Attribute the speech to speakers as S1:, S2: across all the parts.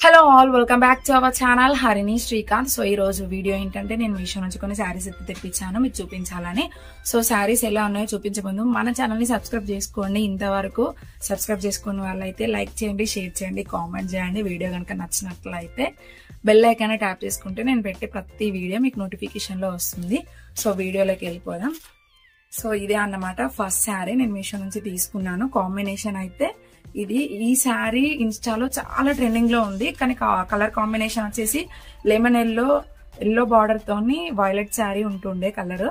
S1: Hello all, welcome back to our channel Harini Srikanth. So ఈ రోజు video ఏంటంటే నేను మీషో నుంచి కొన్ని శారీస్ ఎత్తి తెప్పించాను మీకు చూపించాలని. సో శారీస్ ఎలా ఉన్నాయో చూపించే ముందు మన ఛానల్ ని సబ్స్క్రైబ్ చేసుకోండి. ఇంతవరకు సబ్స్క్రైబ్ చేసుకున్న వాళ్ళైతే లైక్ చేయండి, షేర్ చేయండి, కామెంట్ చేయండి. వీడియో కనుక నచ్చినట్లయితే బెల్ ఐకాన్ ట్యాప్ చేసుకుంటే నేను పెట్టే ప్రతి వీడియో మీకు నోటిఫికేషన్ లో వస్తుంది. సో వీడియోలోకి వెళ్ళిపోదాం. సో ఇదే అన్నమాట ఫస్ట్ శారీ నేను మీషో నుంచి తీసుకున్నాను. కాంబినేషన్ అయితే ఇది ఈ శారీ ఇన్స్టాలో చాలా ట్రెండింగ్ లో ఉంది. కానీ కలర్ కాంబినేషన్ వచ్చేసి లెమన్ ఎల్లో బార్డర్ తోని వైలెట్ శారీ ఉంటుండే కలర్.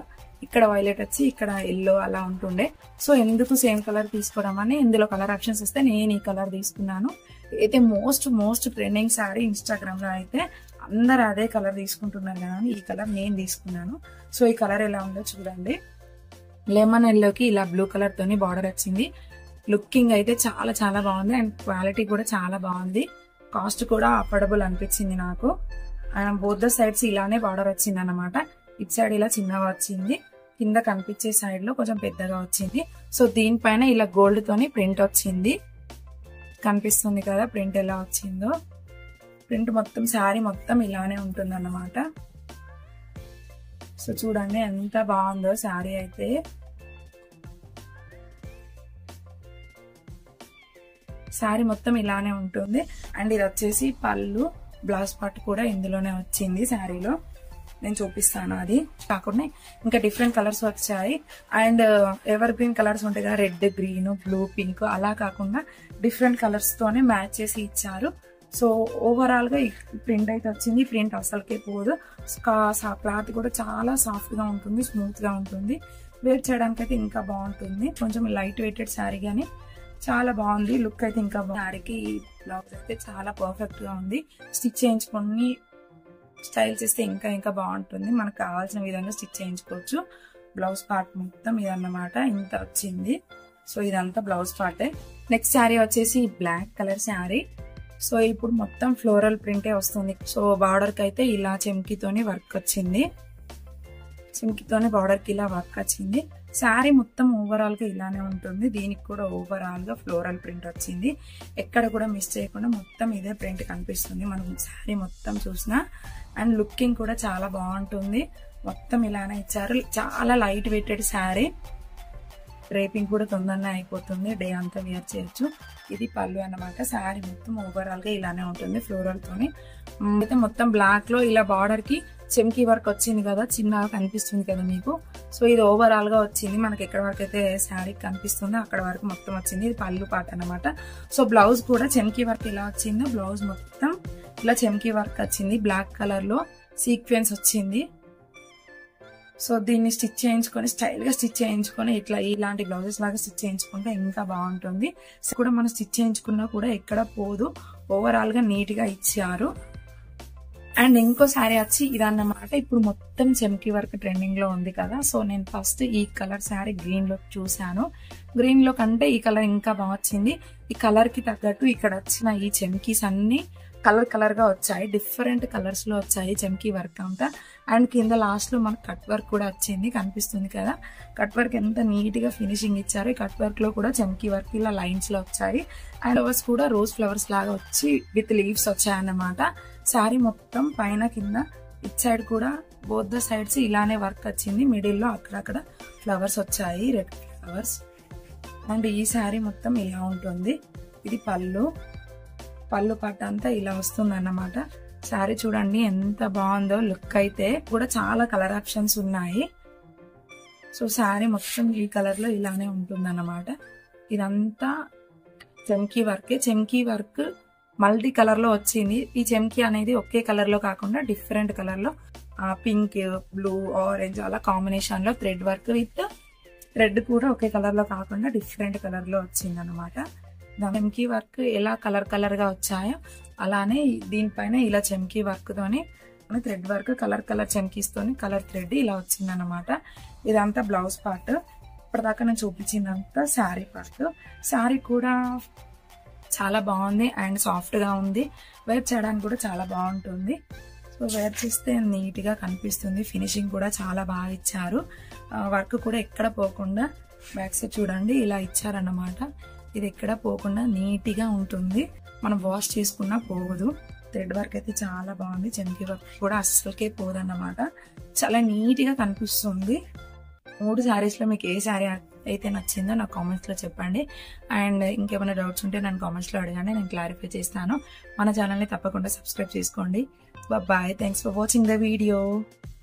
S1: ఇక్కడ వైలెట్ వచ్చి ఇక్కడ ఎల్లో అలా ఉంటుండే. సో ఎందుకు సేమ్ కలర్ తీసుకోవడం అని ఇందులో కలర్ ఆప్షన్స్ వస్తే నేను ఈ కలర్ తీసుకున్నాను. అయితే మోస్ట్ ట్రెండింగ్ శారీ ఇన్స్టాగ్రామ్ లో అయితే అందరు అదే కలర్ తీసుకుంటున్నారు కదా, ఈ కలర్ నేను తీసుకున్నాను. సో ఈ కలర్ ఎలా ఉందో చూడండి. లెమన్ ఎల్లోకి ఇలా బ్లూ కలర్ తోని బార్డర్ వచ్చింది. లుకింగ్ అయితే చాలా బాగుంది అండ్ క్వాలిటీ కూడా చాలా బాగుంది. కాస్ట్ కూడా అఫోర్డబుల్ అనిపించింది నాకు. బోత్ ద సైడ్స్ ఇలానే బార్డర్ వచ్చింది అన్నమాట. ఇటు సైడ్ ఇలా చిన్నగా వచ్చింది, కింద కనిపించే సైడ్ లో కొంచెం పెద్దగా వచ్చింది. సో దీనిపైన ఇలా గోల్డ్ తోని ప్రింట్ వచ్చింది. కనిపిస్తుంది కదా ప్రింట్ ఎలా వచ్చిందో. ప్రింట్ మొత్తం శారీ మొత్తం ఇలానే ఉంటుంది అన్నమాట. సో చూడండి ఎంత బాగుందో శారీ అయితే. శారీ మొత్తం ఇలానే ఉంటుంది. అండ్ ఇది వచ్చేసి పళ్ళు, బ్లౌజ్ పార్ట్ కూడా ఇందులోనే వచ్చింది శారీలో. నేను చూపిస్తాను. అది కాకుండా ఇంకా డిఫరెంట్ కలర్స్ వచ్చాయి. అండ్ ఎవర్ గ్రీన్ కలర్స్ ఉంటాయి కదా, రెడ్, గ్రీన్, బ్లూ, పింక్, అలా కాకుండా డిఫరెంట్ కలర్స్ తోనే మ్యాచ్ చేసి ఇచ్చారు. సో ఓవరాల్ గా ప్రింట్ అయితే వచ్చింది. ప్రింట్ అసలుకే పోదు. క్లాత్ కూడా చాలా సాఫ్ట్ గా ఉంటుంది, స్మూత్ గా ఉంటుంది. వేర్ చేయడానికి అయితే ఇంకా బాగుంటుంది. కొంచెం లైట్ వెయిటెడ్ శారీ గానీ చాలా బాగుంది. లుక్ అయితే ఇంకా శారీకి బ్లౌజ్ అయితే చాలా పర్ఫెక్ట్ గా ఉంది. స్టిచ్ చేయించుకొని స్టైల్ చేస్తే ఇంకా బాగుంటుంది. మనకు కావాల్సిన విధంగా స్టిచ్ చేయించుకోవచ్చు. బ్లౌజ్ పార్ట్ మొత్తం ఇదన్నమాట, ఇంత వచ్చింది. సో ఇదంతా బ్లౌజ్ పార్టే. నెక్స్ట్ శారీ వచ్చేసి బ్లాక్ కలర్ శారీ. సో ఇప్పుడు మొత్తం ఫ్లోరల్ ప్రింటే వస్తుంది. సో బార్డర్ కి అయితే ఇలా చెమ్కీతోని వర్క్ వచ్చింది. చెమ్కీతోని బార్డర్ కి ఇలా వర్క్ వచ్చింది. శారీ మొత్తం ఓవరాల్ గా ఇలానే ఉంటుంది. దీనికి కూడా ఓవరాల్ గా ఫ్లోరల్ ప్రింట్ వచ్చింది. ఎక్కడ కూడా మిస్ చేయకుండా మొత్తం ఇదే ప్రింట్ కనిపిస్తుంది మనం శారీ మొత్తం చూసినా. అండ్ లుకింగ్ కూడా చాలా బాగుంటుంది. మొత్తం ఇలానే ఇచ్చారు. చాలా లైట్ వెయిటెడ్ శారీ. డ్రేపింగ్ కూడా తొందరనే అయిపోతుంది. డే అంతా వేర్ చేయొచ్చు. ఇది పళ్ళు అన్నమాట. శారీ మొత్తం ఓవరాల్ గా ఇలానే ఉంటుంది ఫ్లోరల్ తోని. అయితే మొత్తం బ్లాక్ లో ఇలా బార్డర్ కి చెమ్కీ వర్క్ వచ్చింది కదా, చిన్నగా కనిపిస్తుంది కదా మీకు. సో ఇది ఓవరాల్ గా వచ్చింది. మనకి ఎక్కడ వరకు అయితే శారీ కనిపిస్తుందో అక్కడ వరకు మొత్తం వచ్చింది. ఇది పళ్ళు పార్ట్ అన్నమాట. సో బ్లౌజ్ కూడా చెమ్కీ వర్క్ ఎలా వచ్చిందో బ్లౌజ్ మొత్తం ఇలా చెమ్కీ వర్క్ వచ్చింది. బ్లాక్ కలర్ లో సీక్వెన్స్ వచ్చింది. సో దీన్ని స్టిచ్ చేయించుకొని స్టైల్ గా స్టిచ్ చేయించుకొని ఇట్లా ఇలాంటి బ్లౌజెస్ లాగా స్టిచ్ చేయించుకుంటే ఇంకా బాగుంటుంది. సో కూడా మనం స్టిచ్ చేయించుకున్నా కూడా ఎక్కడ పోదు. ఓవరాల్ గా నీట్ గా ఇచ్చారు. అండ్ ఇంకో శారీ వచ్చి ఇదన్నమాట. ఇప్పుడు మొత్తం చెమ్కీ వర్క్ ట్రెండింగ్ లో ఉంది కదా. సో నేను ఫస్ట్ ఈ కలర్ శారీ గ్రీన్ లో చూసాను. గ్రీన్ లో కంటే ఈ కలర్ ఇంకా బాగా వచ్చింది. ఈ కలర్ కి తగ్గట్టు ఇక్కడ వచ్చిన ఈ చెమ్కీస్ అన్ని కలర్ గా వచ్చాయి. డిఫరెంట్ కలర్స్ లో వచ్చాయి చెమ్కీ వర్క్ అంతా. అండ్ కింద లాస్ట్ లో మనకు కట్ వర్క్ కూడా వచ్చింది, కనిపిస్తుంది కదా. కట్ వర్క్ ఎంత నీట్ గా ఫినిషింగ్ ఇచ్చారు. కట్ వర్క్ లో కూడా చెమ్కీ వర్క్ ఇలా లైన్స్ లో వచ్చాయి. అండ్ ఫ్లవర్స్ కూడా రోజ్ ఫ్లవర్స్ లాగా వచ్చి విత్ లీవ్స్ వచ్చాయన్నమాట. శారీ మొత్తం పైన కింద ఇట్ సైడ్ కూడా బోత్ ద సైడ్స్ ఇలానే వర్క్ వచ్చింది. మిడిల్ లో అక్కడక్కడ ఫ్లవర్స్ వచ్చాయి, రెడ్ ఫ్లవర్స్. అండ్ ఈ శారీ మొత్తం ఇలా ఉంటుంది. ఇది పళ్ళు పాట అంతా ఇలా వస్తుంది అన్నమాట. శారీ చూడండి ఎంత బాగుందో. లుక్ అయితే కూడా చాలా కలర్ ఆప్షన్స్ ఉన్నాయి. సో శారీ మొత్తం ఈ కలర్ లో ఇలానే ఉంటుంది అన్నమాట. ఇదంతా చెమ్కీ వర్క్. చెమ్కీ వర్క్ మల్టీ కలర్ లో వచ్చింది. ఈ చెమ్కీ అనేది ఒకే కలర్ లో కాకుండా డిఫరెంట్ కలర్ లో పింక్, బ్లూ, ఆరెంజ్ అలా కాంబినేషన్ లో థ్రెడ్ వర్క్ విత్ థ్రెడ్ కూడా ఒకే కలర్ లో కాకుండా డిఫరెంట్ కలర్ లో వచ్చింది అనమాట. చెమ్కీ వర్క్ ఎలా కలర్ గా వచ్చాయో అలానే దీనిపైన ఇలా చెమ్కీ వర్క్ తోని థ్రెడ్ వర్క్ కలర్ చెమ్కీస్ తోని కలర్ థ్రెడ్ ఇలా వచ్చింది అనమాట. ఇదంతా బ్లౌజ్ పార్ట్. ఇప్పటిదాకా నేను చూపించిందంతా శారీ పార్ట్. శారీ కూడా చాలా బాగుంది అండ్ సాఫ్ట్ గా ఉంది. వేర్ చేయడానికి కూడా చాలా బాగుంటుంది. సో వేర్ చేస్తే నీట్ గా కనిపిస్తుంది. ఫినిషింగ్ కూడా చాలా బాగా ఇచ్చారు. వర్క్ కూడా ఎక్కడ పోకుండా బ్యాక్ సైడ్ చూడండి ఇలా ఇచ్చారన్నమాట. ఇది ఎక్కడ పోకుండా నీట్ గా ఉంటుంది. మనం వాష్ చేసుకున్నా పోవదు. థ్రెడ్ వర్క్ అయితే చాలా బాగుంది. చెంకి వర్క్ కూడా అస్సలకే పోదన్నమాట. చాలా నీట్ గా కనిపిస్తుంది. 3 శారీస్ లో మీకు ఏ శారీ అయితే నచ్చిందో నాకు కామెంట్స్ లో చెప్పండి. అండ్ ఇంకేమైనా డౌట్స్ ఉంటే నన్ను కామెంట్స్ లో అడగండి, నేను క్లారిఫై చేస్తాను. మన ఛానల్ ని తప్పకుండా సబ్స్క్రైబ్ చేసుకోండి. Bye. Thanks for watching the video.